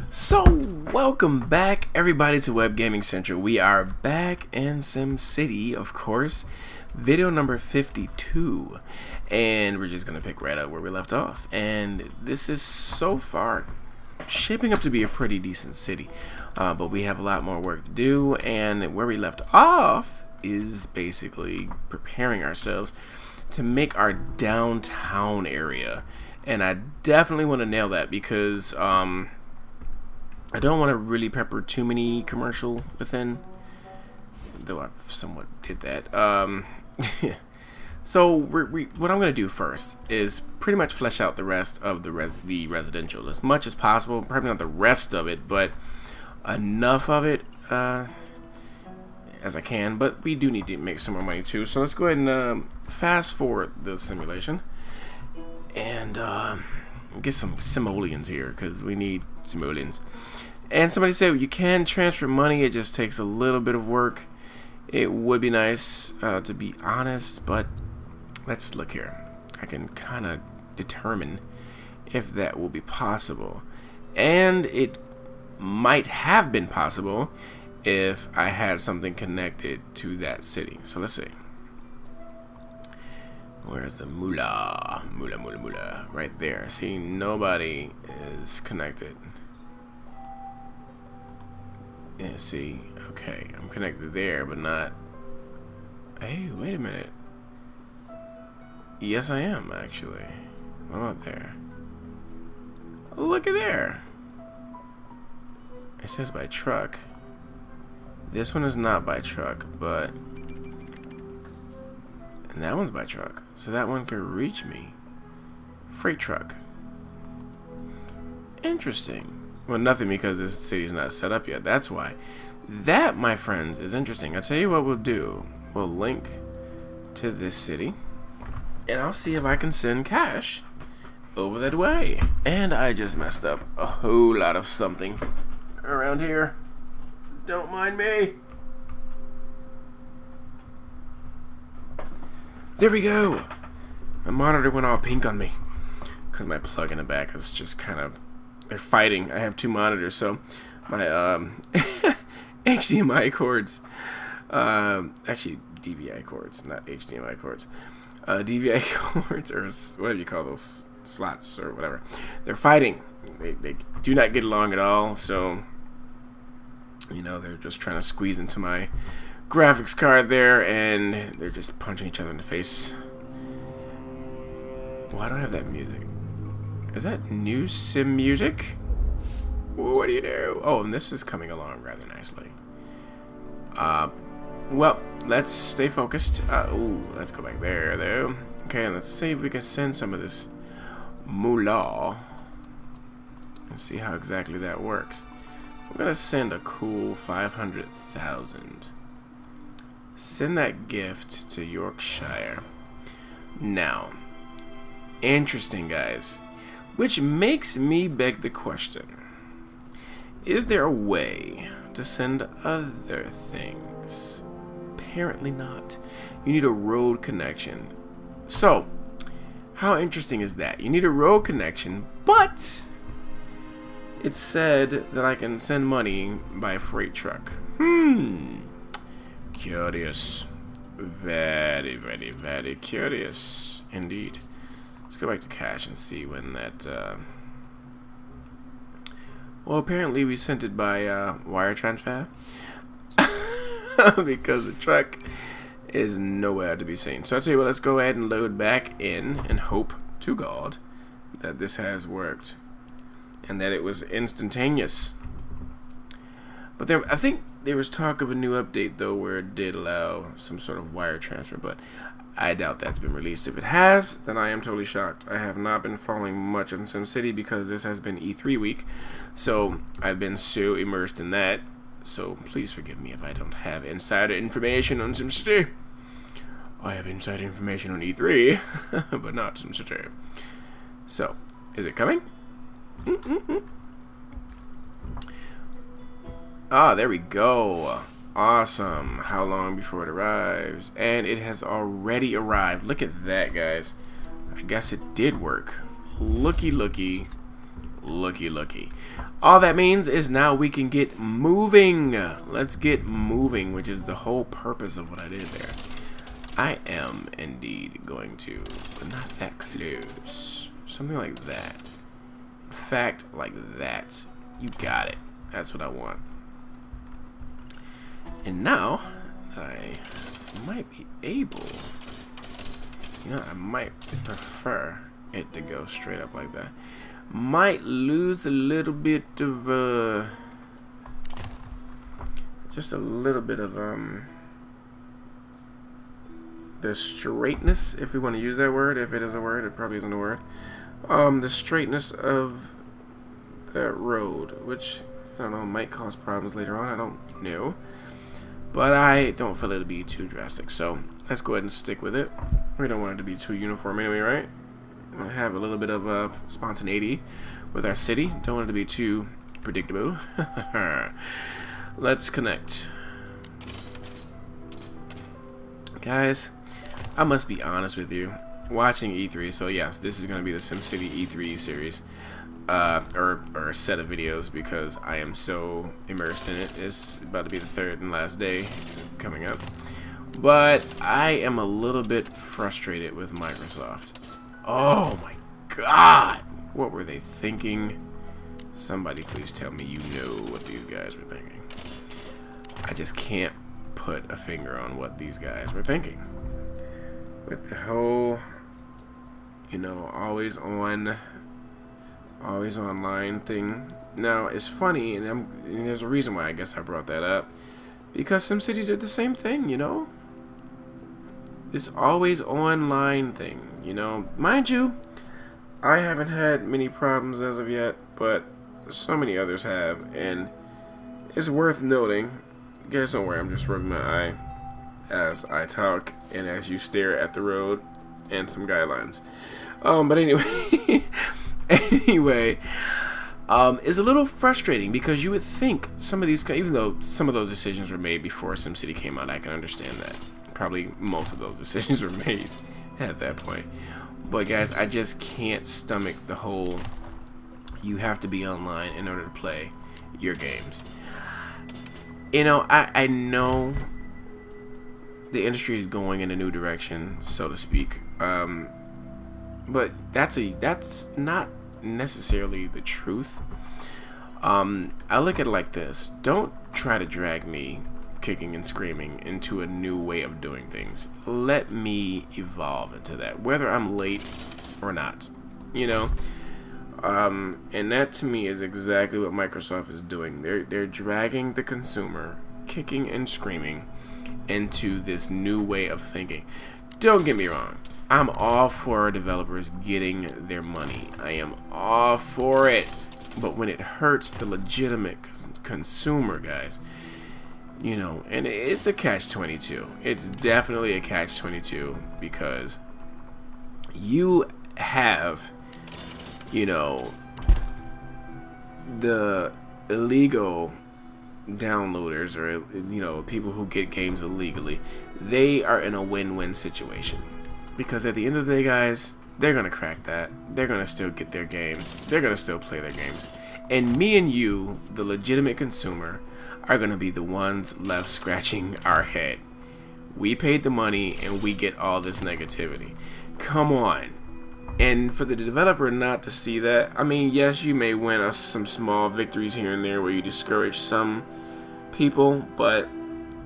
So, welcome back everybody to Web Gaming Central. We are back in SimCity, of course, video number 52, and we're just going to pick right up where we left off. And this is so far shaping up to be a pretty decent city, but we have a lot more work to do, and where we left off is basically preparing ourselves to make our downtown area. And I definitely want to nail that because I don't want to really pepper too many commercial within, though I somewhat did that. So what I'm going to do first is pretty much flesh out the rest of the residential as much as possible. Probably not the rest of it, but enough of it as I can. But we do need to make some more money too. So let's go ahead and fast forward the simulation and get some simoleons here because we need simoleons. And somebody said you can transfer money, it just takes a little bit of work. It would be nice to be honest, but let's look here. I can kind of determine if that will be possible, and it might have been possible if I had something connected to that city. So let's see. Where's the moolah? Moolah. Right there. See, nobody is connected. Yeah, see, okay, I'm connected there, but not. Hey, wait a minute. Yes, I am, actually. What about there? Oh, look at there. It says by truck. This one is not by truck, but. And that one's by truck. So that one could reach me. Freight truck. Interesting. Well, nothing because this city's not set up yet. That's why. That, my friends, is interesting. I'll tell you what we'll do. We'll link to this city, and I'll see if I can send cash over that way. And I just messed up a whole lot of something around here. Don't mind me. There we go. My monitor went all pink on me because my plug in the back is just kind of... They're fighting. I have two monitors, so my HDMI cords, actually DVI cords, not HDMI cords, DVI cords, or whatever you call those slots or whatever. They're fighting. They do not get along at all. So you know they're just trying to squeeze into my graphics card there, and they're just punching each other in the face. Why do I have that music? Is that new sim music? What do you do? Oh, and this is coming along rather nicely. Well, let's stay focused. Ooh, let's go back there, though. Okay, let's see if we can send some of this moolah. Let's see how exactly that works. I'm gonna send a cool 500,000. Send that gift to Yorkshire. Now, interesting, guys. Which makes me beg the question, is there a way to send other things? Apparently not. You need a road connection. So, how interesting is that? You need a road connection, but it said that I can send money by freight truck. Curious. Very, very, very curious indeed. Let's go back to cash and see when that, well, apparently we sent it by, wire transfer. Because the truck is nowhere to be seen. So I'll tell you what, let's go ahead and load back in and hope to God that this has worked. And that it was instantaneous. But I think there was talk of a new update, though, where it did allow some sort of wire transfer, but I doubt that's been released. If it has, then I am totally shocked. I have not been following much on SimCity because this has been E3 week, so I've been so immersed in that. So please forgive me if I don't have insider information on SimCity. I have insider information on E3, but not SimCity. So, is it coming? Ah, there we go. Awesome. How long before it arrives? And it has already arrived. Look at that, guys. I guess it did work. Looky Looky. All that means is now we can get moving. Let's get moving, which is the whole purpose of what I did there. I am indeed going to, but not that close. Something like that. In fact, like that. You got it. That's what I want. And now that I might be able, I might prefer it to go straight up like that. Might lose a little bit of just a little bit of the straightness, if we want to use that word. If it is a word, it probably isn't a word. The straightness of that road, which I don't know, might cause problems later on. I don't know, but I don't feel it to be too drastic. So let's go ahead and stick with it. We don't want it to be too uniform anyway, right? I have a little bit of spontaneity with our city. Don't want it to be too predictable. Let's connect. Guys, I must be honest with you. Watching E3, so yes, this is going to be the SimCity E3 series. Or a set of videos, because I am so immersed in it. It's about to be the third and last day coming up. But I am a little bit frustrated with Microsoft. Oh my god! What were they thinking? Somebody please tell me you know what these guys were thinking. I just can't put a finger on what these guys were thinking. With the whole, always online thing. Now, it's funny, and there's a reason why I guess I brought that up. Because SimCity did the same thing, This always online thing, Mind you, I haven't had many problems as of yet, but so many others have, and it's worth noting. Guys, don't worry, I'm just rubbing my eye as I talk and as you stare at the road and some guidelines. But anyway, it's a little frustrating because you would think some of these, even though some of those decisions were made before SimCity came out, I can understand that. Probably most of those decisions were made at that point. But guys, I just can't stomach the whole you have to be online in order to play your games. I know the industry is going in a new direction, so to speak. But that's not necessarily the truth. I look at it like this. Don't try to drag me kicking and screaming into a new way of doing things. Let me evolve into that, whether I'm late or not. And that to me is exactly what Microsoft is doing. They're dragging the consumer, kicking and screaming, into this new way of thinking. Don't get me wrong. I'm all for developers getting their money. I am all for it. But when it hurts the legitimate consumer, guys, and it's a catch-22. It's definitely a catch-22 because you have, the illegal downloaders or, people who get games illegally. They are in a win-win situation. Because at the end of the day, guys, they're going to crack that. They're going to still get their games. They're going to still play their games. And me and you, the legitimate consumer, are going to be the ones left scratching our head. We paid the money and we get all this negativity. Come on. And for the developer not to see that, I mean, yes, you may win some small victories here and there where you discourage some people, but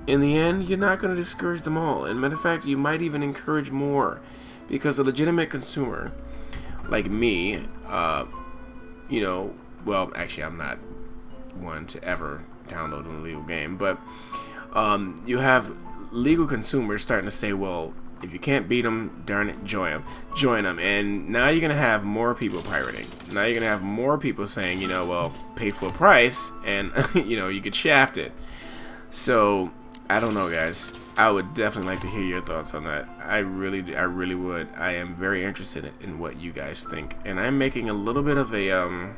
in the end, you're not going to discourage them all. And matter of fact, you might even encourage more, because a legitimate consumer like me, well, actually, I'm not one to ever download an illegal game, but you have legal consumers starting to say, well, if you can't beat them, darn it, join them. And now you're going to have more people pirating. Now you're going to have more people saying, well, pay full price, and, you get shafted. So, I don't know, guys. I would definitely like to hear your thoughts on that. I really would. I am very interested in what you guys think. And I'm making a little bit of a,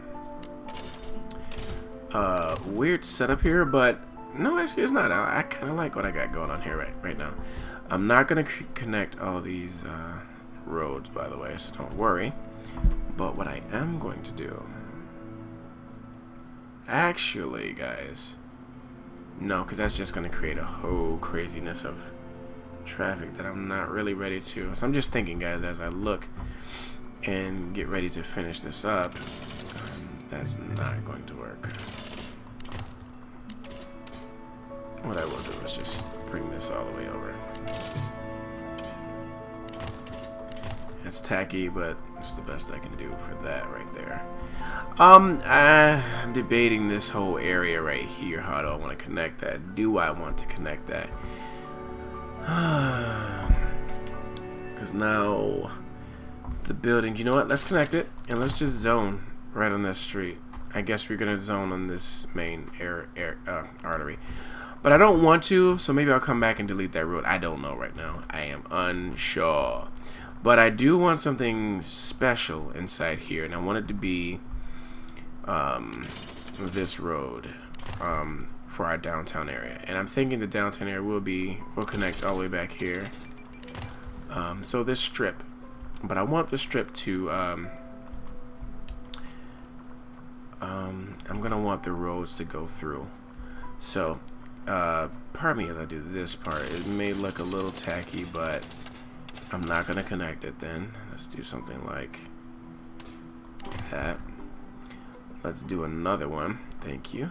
weird setup here, but no, actually it's not. I kind of like what I got going on here right now. I'm not going to connect all these roads, by the way, so don't worry. But what I am going to do Actually, guys, no, because that's just going to create a whole craziness of traffic that I'm not really ready to. So I'm just thinking, guys, as I look and get ready to finish this up, that's not going to work. What I will do is just bring this all the way over. It's tacky, but it's the best I can do for that right there. I'm debating this whole area right here. How do I want to connect that? Do I want to connect that? Because now the building, you know what? Let's connect it and let's just zone right on this street. I guess we're gonna zone on this main artery. But I don't want to, so maybe I'll come back and delete that road. I don't know right now. I am unsure. But I do want something special inside here, and I want it to be this road for our downtown area. And I'm thinking the downtown area will connect all the way back here. So this strip, but I want the strip to I'm gonna want the roads to go through. So pardon me as I do this part. It may look a little tacky, but I'm not gonna connect it then. Let's do something like that. Let's do another one. Thank you.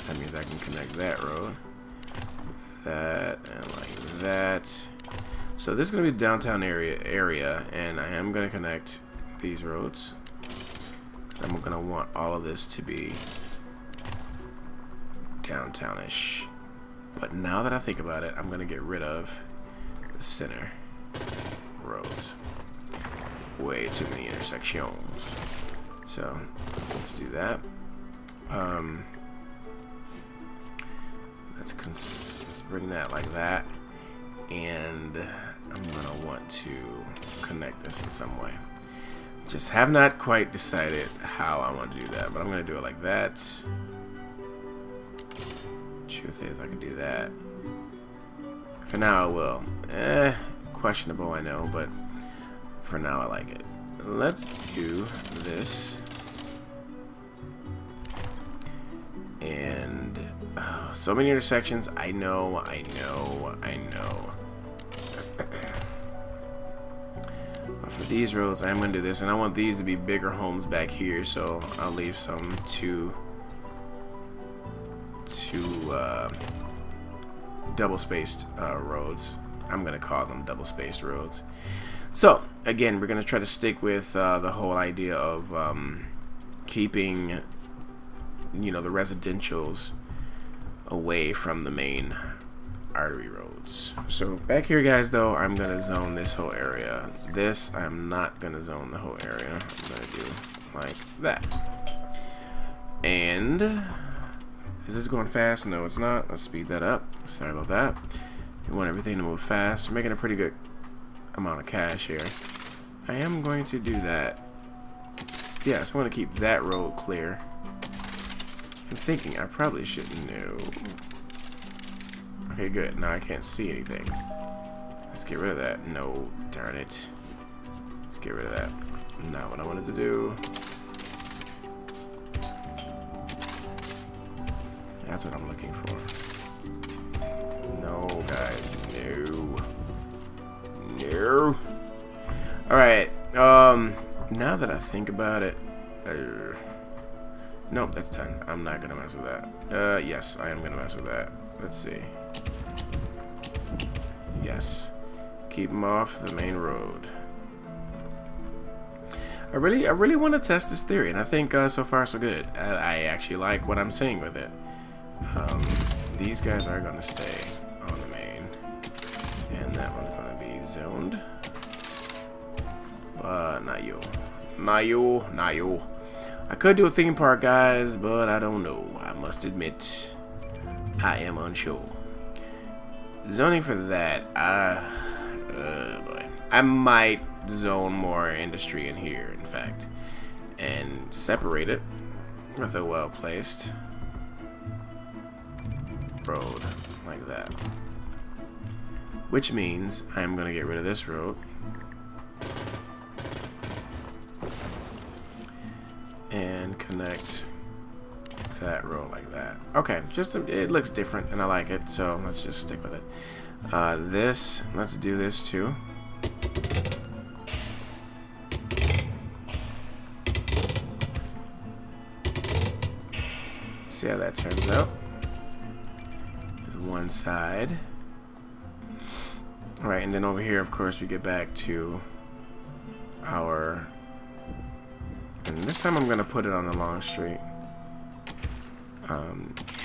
That means I can connect that road, that, and like that. So this is gonna be the downtown area, and I am gonna connect these roads. I'm gonna want all of this to be downtownish. But now that I think about it, I'm gonna get rid of the center roads. Way too many intersections. So let's do that. Let's bring that like that, and I'm gonna want to connect this in some way. Just have not quite decided how I want to do that, but I'm gonna do it like that. Truth is, I can do that. For now, I will. Questionable, I know, but for now, I like it. Let's do this. And so many intersections. I know. But for these roads, I'm going to do this, and I want these to be bigger homes back here, so I'll leave some two double-spaced roads. I'm going to call them double-spaced roads. So, again, we're going to try to stick with the whole idea of keeping, the residentials away from the main artery roads. So back here, guys, though, I'm gonna zone this whole area. This, I'm not gonna zone the whole area. I'm gonna do like that. And is this going fast? No, it's not. Let's speed that up. Sorry about that. We want everything to move fast. We're making a pretty good amount of cash here. I am going to do that. Yes, I want to keep that road clear. I'm thinking I probably shouldn't know. Okay, good. Now I can't see anything. Let's get rid of that. No, darn it. Let's get rid of that. Not what I wanted to do. That's what I'm looking for. No, guys. No. No. Alright. Now that I think about it. Nope, that's done. I'm not gonna mess with that. Yes, I am gonna mess with that. Let's see. Yes. Keep them off the main road. I really want to test this theory, and I think so far so good. I actually like what I'm seeing with it. These guys are gonna stay on the main, and that one's gonna be zoned. But not you. Not you. Not you. I could do a theme park, guys, but I don't know. I must admit, I am unsure. Zoning for that, boy. I might zone more industry in here, in fact, and separate it with a well-placed road like that. Which means I'm gonna get rid of this road. And connect that row like that. Okay, it looks different and I like it, so let's just stick with it. Let's do this too. See how that turns out. There's one side. Alright, and then over here, of course, we get back to our... And this time I'm going to put it on the long street.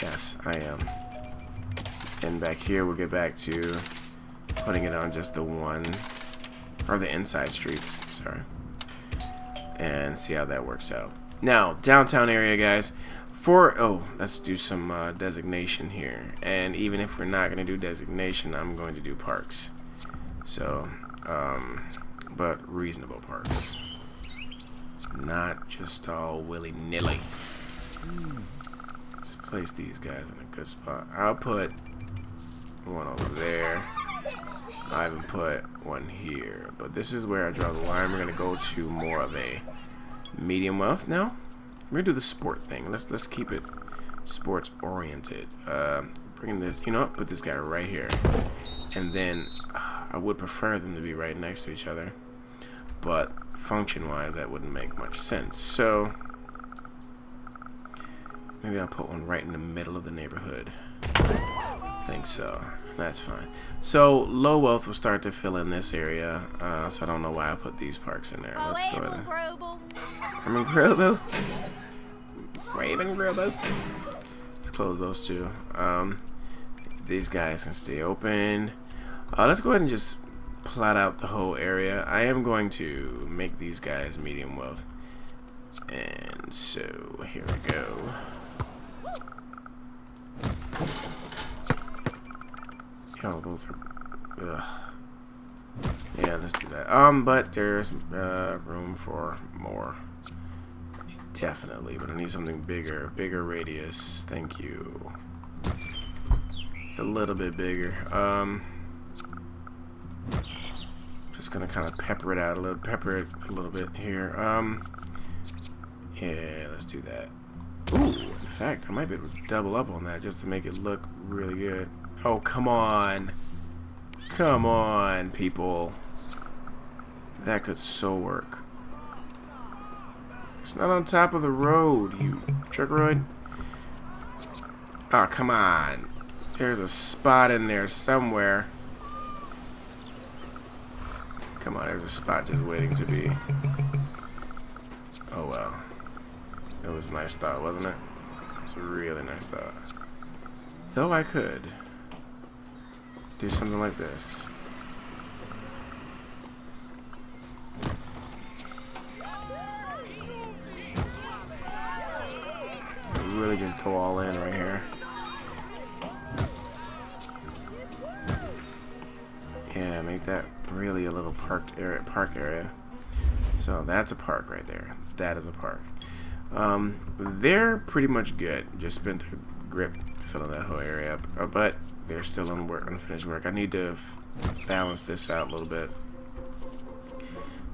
Yes, I am. And back here, we'll get back to putting it on just the one... Or the inside streets, sorry. And see how that works out. Now, downtown area, guys. Let's do some designation here. And even if we're not going to do designation, I'm going to do parks. So, but reasonable parks. Not just all willy-nilly. Let's place these guys in a good spot. I'll put one over there. I even put one here. But this is where I draw the line. We're going to go to more of a medium wealth now. We're gonna do the sport thing. Let's keep it sports oriented. Bring this, you know what? Put this guy right here, and then I would prefer them to be right next to each other, but function-wise, that wouldn't make much sense. So maybe I'll put one right in the middle of the neighborhood. I think so. That's fine. So low wealth will start to fill in this area. So I don't know why I put these parks in there. Let's go ahead. Raven Grobo. Raven Grobo. Let's close those two. These guys can stay open. Let's go ahead and just plot out the whole area. I am going to make these guys medium wealth. And so here we go. Oh, those are. Ugh. Yeah, let's do that. But there's room for more. Definitely, but I need something bigger. Bigger radius. Thank you. It's a little bit bigger. Just gonna kind of pepper it out a little. Pepper it a little bit here. Yeah, let's do that. Ooh, in fact, I might be able to double up on that just to make it look really good. Oh, come on. Come on, people. That could so work. It's not on top of the road, you truckroid. Oh, come on. There's a spot in there somewhere. Come on, there's a spot just waiting to be. Oh, well. It was a nice thought, wasn't it? It's a really nice thought. Though I could do something like this. Really just go all in right here. Yeah, make that really a little park area. So that's a park right there. That is a park. They're pretty much good. Just spent a grip filling that whole area up, but they're still unfinished work. I need to balance this out a little bit.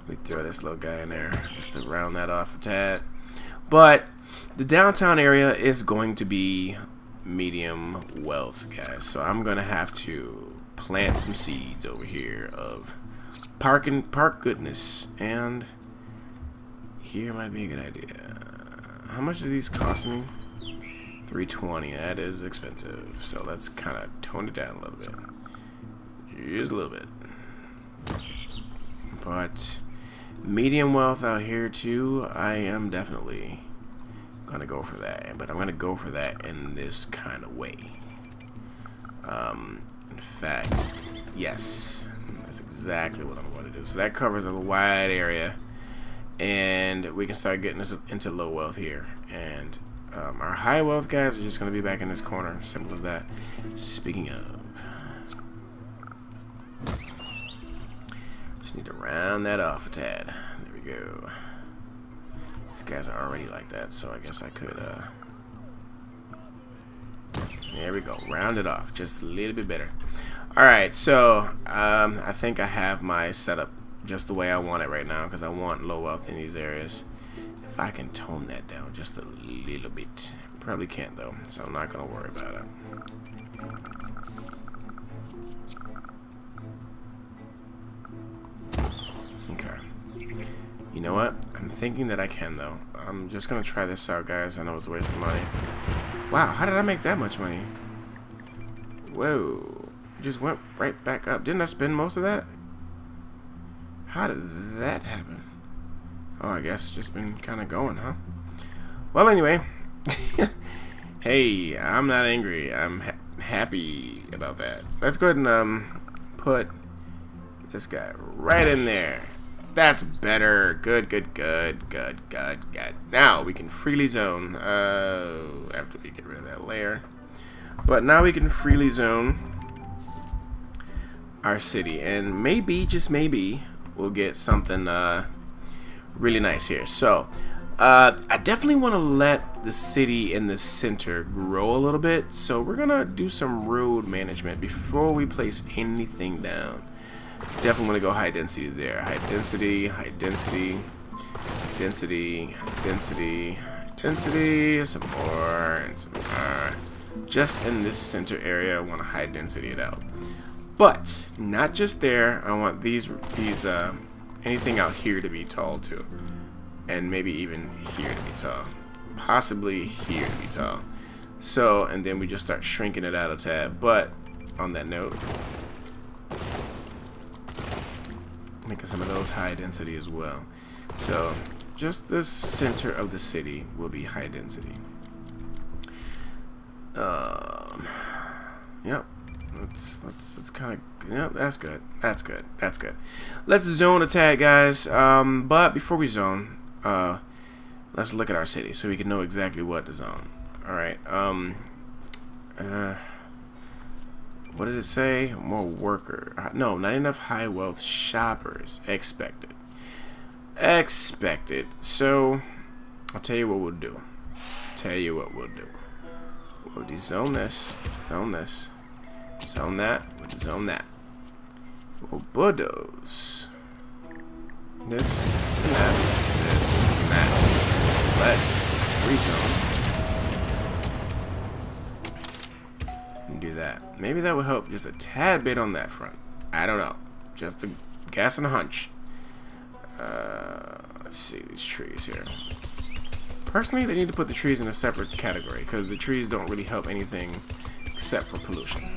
We throw this little guy in there just to round that off a tad. But the downtown area is going to be medium wealth, guys. So I'm gonna have to plant some seeds over here of park goodness, and here might be a good idea. How much do these cost me? $320. That is expensive. So let's kind of tone it down a little bit. Just a little bit. But medium wealth out here too. I am definitely gonna go for that, but I'm gonna go for that in this kind of way. In fact, yes, that's exactly what I'm going to do. So that covers a wide area, and we can start getting us into low wealth here. And our high wealth guys are just going to be back in this corner. Simple as that. Speaking of, just need to round that off a tad. There we go. These guys are already like that, so I guess I could. There we go. Round it off just a little bit better. Alright, so I think I have my setup just the way I want it right now, because I want low wealth in these areas. if I can tone that down just a little bit. Probably can't though, so I'm not gonna worry about it. Okay. You know what? I'm thinking that I can though. I'm just gonna try this out, guys. I know it's a waste of money. Wow, how did I make that much money? Whoa. It just went right back up. Didn't I spend most of that? How did that happen? Oh, I guess just been kind of going, huh? Well, anyway. Hey, I'm not angry. I'm happy about that. Let's go ahead and put this guy right in there. That's better. Good, good, good, good, good, good. Now we can freely zone. After we get rid of that layer. But now we can freely zone our city. And maybe, just maybe, we'll get something really nice here. So, I definitely want to let the city in the center grow a little bit. So we're going to do some road management before we place anything down. Definitely want to go high density there. High density, high density, high density, high density, high density, some more, and some more. Just in this center area, I want to high density it out. But not just there. I want these anything out here to be tall too, and maybe even here to be tall, possibly here to be tall. So, and then we just start shrinking it out a tad. But on that note, making some of those high density as well. So just the center of the city will be high density. Yep. Let's kind of, yep, that's good. That's good. That's good. Let's zone a tag, guys. But before we zone, let's look at our city so we can know exactly what to zone. All right. What did it say? More worker. No, not enough high wealth shoppers. Expected. Expected. So, I'll tell you what we'll do. We'll dezone this. Zone this. Zone that. We'll zone that. We'll bulldoze this and that. This and that. Let's rezone. And do that. Maybe that will help just a tad bit on that front. I don't know. Just a guess and a hunch. Let's see these trees here. Personally, they need to put the trees in a separate category because the trees don't really help anything except for pollution.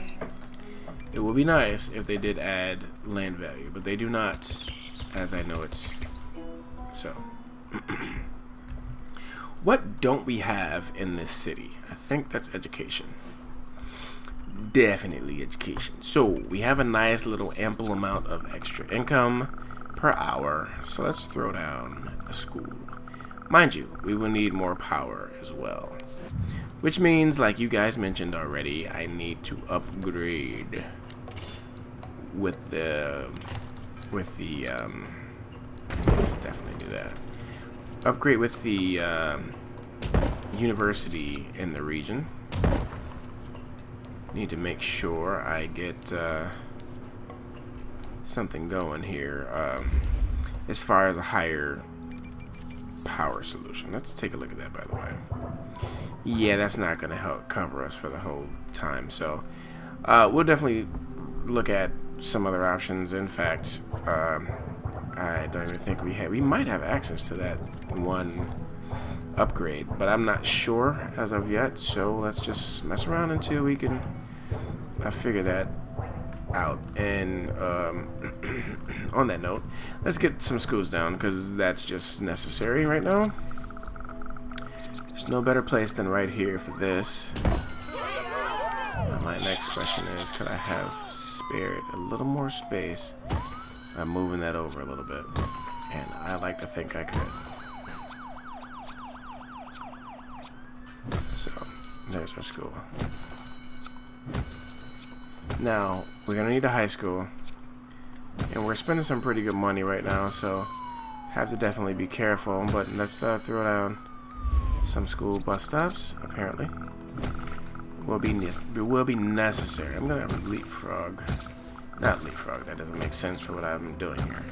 It would be nice if they did add land value, but they do not, as I know it's so. What don't we have in this city? I think that's education. Definitely education. So we have a nice little ample amount of extra income per hour. So let's throw down a school. Mind you, we will need more power as well. Which means, like you guys mentioned already, I need to upgrade with the let's definitely do that. Upgrade with the university in the region. Need to make sure I get something going here as far as a higher power solution. Let's take a look at that, by the way. Yeah, that's not going to help cover us for the whole time. So we'll definitely look at some other options. In fact, I don't even think we might have access to that one upgrade, but I'm not sure as of yet. So let's just mess around until we can figure that out. And on that note, let's get some schools down because that's just necessary right now. There's no better place than right here for this. My next question is, could I have spared a little more space by moving that over a little bit? And I like to think I could. So there's our school. Now we're gonna need a high school, and we're spending some pretty good money right now, so have to definitely be careful. But let's throw down some school bus stops. Apparently, will be necessary. I'm gonna leapfrog Not leapfrog. That doesn't make sense for what I'm doing here.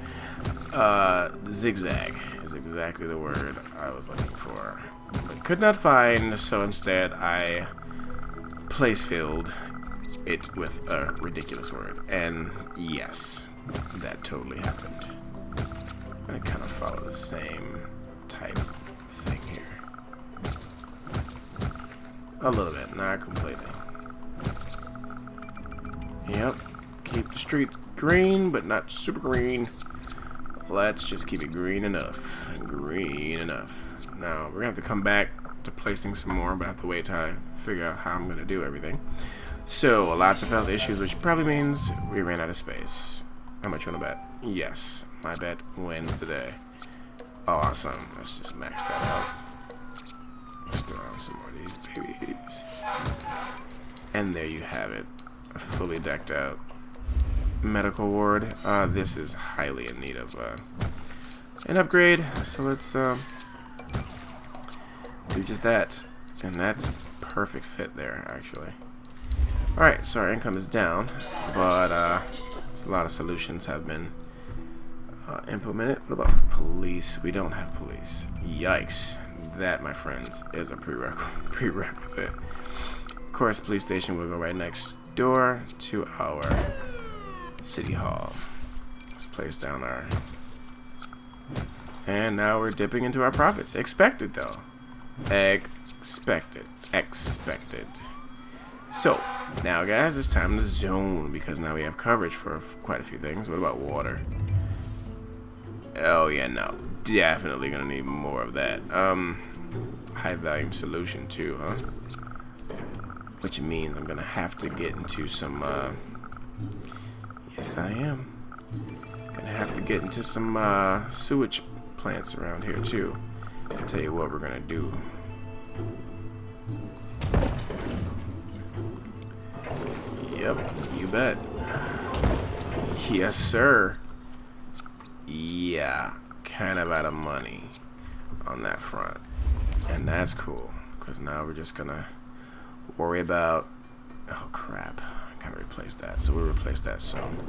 Zigzag is exactly the word I was looking for, but could not find. So instead, I place filled it with a ridiculous word. And yes, that totally happened. I'm gonna kind of follow the same type thing here. A little bit, not completely. Yep. Keep the streets green, but not super green. Let's just keep it green enough. Green enough. Now, we're gonna have to come back to placing some more, but I have to wait till I figure out how I'm gonna do everything. So, lots of health issues, which probably means we ran out of space. How much you wanna bet? Yes, my bet wins today. Awesome. Let's just max that out. Let's throw out some more of these babies. And there you have it. A fully decked out medical ward. This is highly in need of an upgrade. So let's do just that. And that's perfect fit there, actually. Alright, so our income is down, but a lot of solutions have been implemented. What about police? We don't have police. Yikes. That, my friends, is a prerequisite. Of course, police station will go right next door to our city hall. Let's place down our... And now we're dipping into our profits. Expected, though. Expected. So, now guys, it's time to zone, because now we have coverage for quite a few things. What about water? Oh yeah, no. Definitely gonna need more of that. High volume solution too, huh? Which means I'm gonna have to get into some, yes I am. Gonna have to get into some, sewage plants around here too. I'll tell you what we're gonna do. Yep, you bet. Yes, sir. Yeah, kind of out of money on that front. And that's cool, because now we're just gonna worry about... Oh, crap. I gotta replace that. So we'll replace that soon.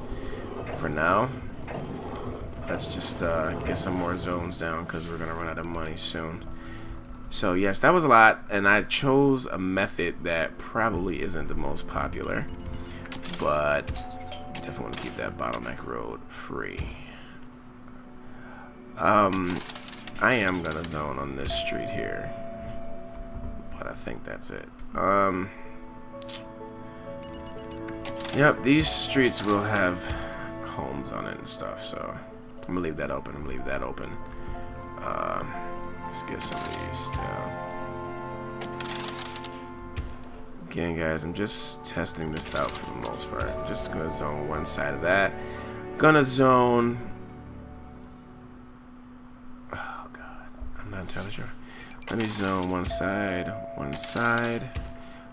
For now, let's just get some more zones down, because we're gonna run out of money soon. So, yes, that was a lot, and I chose a method that probably isn't the most popular. But definitely want to keep that bottleneck road free. I am gonna zone on this street here, but I think that's it. Yep, these streets will have homes on it and stuff, so I'm gonna leave that open. Let's get some of these down. Again, guys, I'm just testing this out for the most part. I'm just gonna zone one side of that. Gonna zone... Oh, God. I'm not entirely sure. Let me zone one side,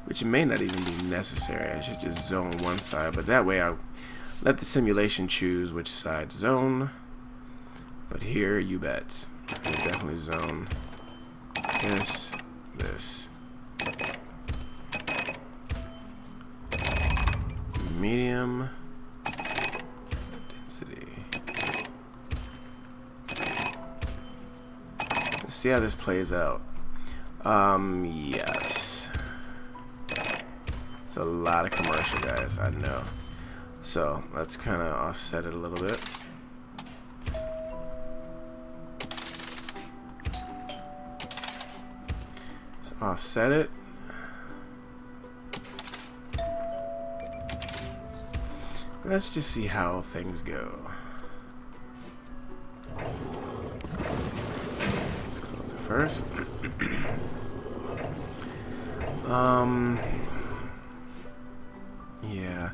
which may not even be necessary. I should just zone one side, but that way I'll let the simulation choose which side to zone. But here, you bet. We'll definitely zone this. Medium density. Let's see how this plays out. Yes. It's a lot of commercial, guys, I know. So let's kind of offset it a little bit. Let's offset it. Let's just see how things go. Let's close it first. Yeah,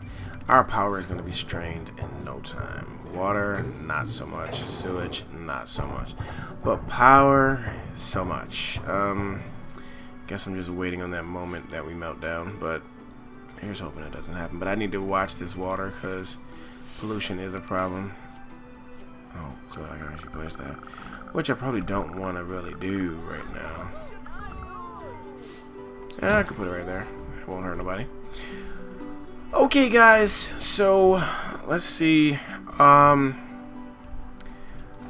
our power is going to be strained in no time. Water, not so much. Sewage, not so much. But power, so much. Guess I'm just waiting on that moment that we melt down, but here's hoping it doesn't happen. But I need to watch this water because pollution is a problem. Oh, good. I can actually place that. Which I probably don't want to really do right now. Yeah, I can put it right there. It won't hurt nobody. Okay, guys. So let's see. I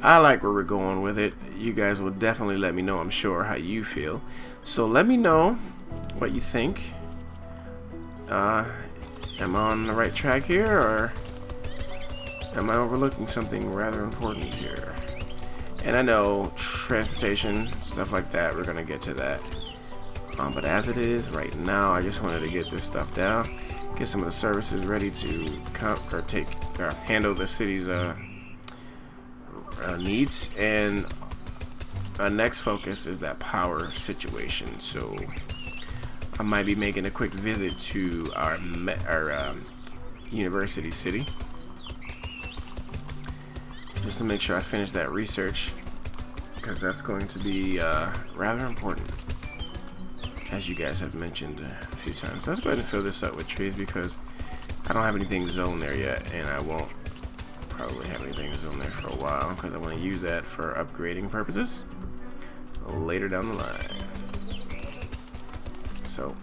like where we're going with it. You guys will definitely let me know, I'm sure, how you feel. So let me know what you think. Am I on the right track here, or am I overlooking something rather important here? And I know transportation, stuff like that, we're gonna get to that. But as it is right now, I just wanted to get this stuff down, get some of the services ready to come or handle the city's needs. And our next focus is that power situation. So I might be making a quick visit to our university city, just to make sure I finish that research, because that's going to be rather important, as you guys have mentioned a few times. Let's go ahead and fill this up with trees, because I don't have anything zoned there yet, and I won't probably have anything zoned there for a while, because I want to use that for upgrading purposes later down the line. So,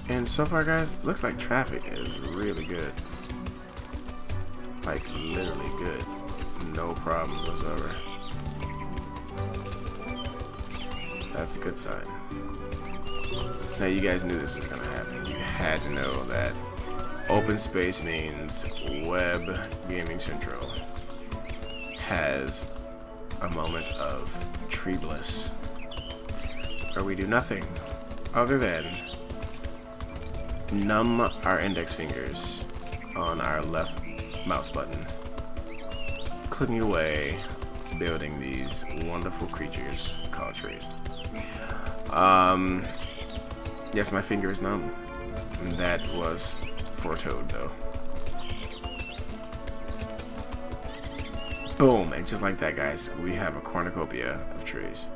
and so far, guys, looks like traffic is really good. Like, literally good. No problems whatsoever. That's a good sign. Now, you guys knew this was going to happen. You had to know that open space means Web Gaming Central has a moment of tree bliss, where we do nothing other than numb our index fingers on our left mouse button, clicking away, building these wonderful creatures called trees. Yes, my finger is numb. That was foretold, though. Boom, and just like that, guys, we have a cornucopia of trees.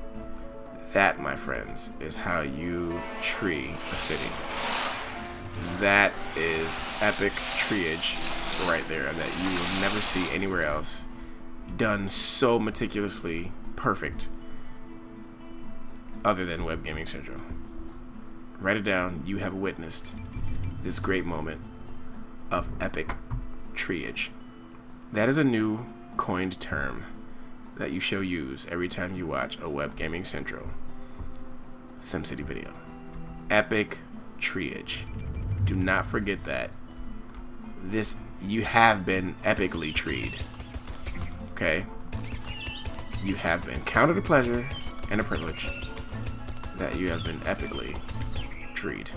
That, my friends, is how you tree a city. That is epic treeage right there that you will never see anywhere else, done so meticulously perfect other than Web Gaming Central. Write it down. You have witnessed this great moment of epic treeage. That is a new coined term that you shall use every time you watch a Web Gaming Central SimCity video. Epic treeage. Do not forget that. This, you have been epically treed. Okay? You have been. Count it a pleasure and a privilege that you have been epically treed.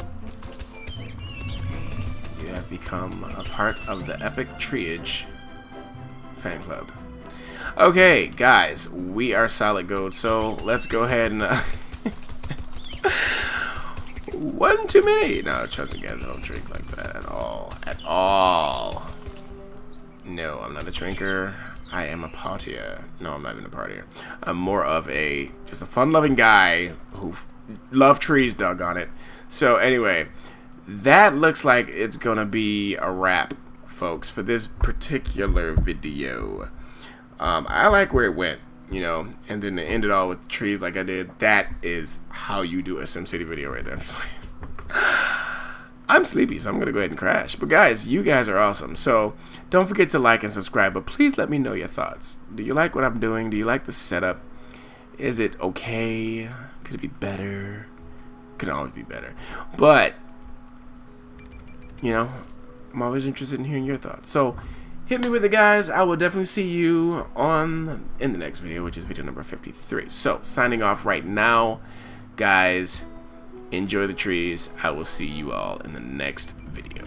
You have become a part of the epic treeage fan club. Okay, guys, we are solid gold, so let's go ahead and one too many. No, trust me, guys, I don't drink like that at all. At all. No, I'm not a drinker. I am a partier. No, I'm not even a partier. I'm more of just a fun-loving guy who love trees, doggone it. So anyway, that looks like it's gonna be a wrap, folks, for this particular video. I like where it went, you know, and then to end it all with the trees like I did. That is how you do a SimCity video right there. I'm sleepy, so I'm going to go ahead and crash. But guys, you guys are awesome. So don't forget to like and subscribe, but please let me know your thoughts. Do you like what I'm doing? Do you like the setup? Is it okay? Could it be better? Could always be better. But, you know, I'm always interested in hearing your thoughts. So hit me with it, guys. I will definitely see you in the next video, which is video number 53. So signing off right now, guys. Enjoy the trees. I will see you all in the next video.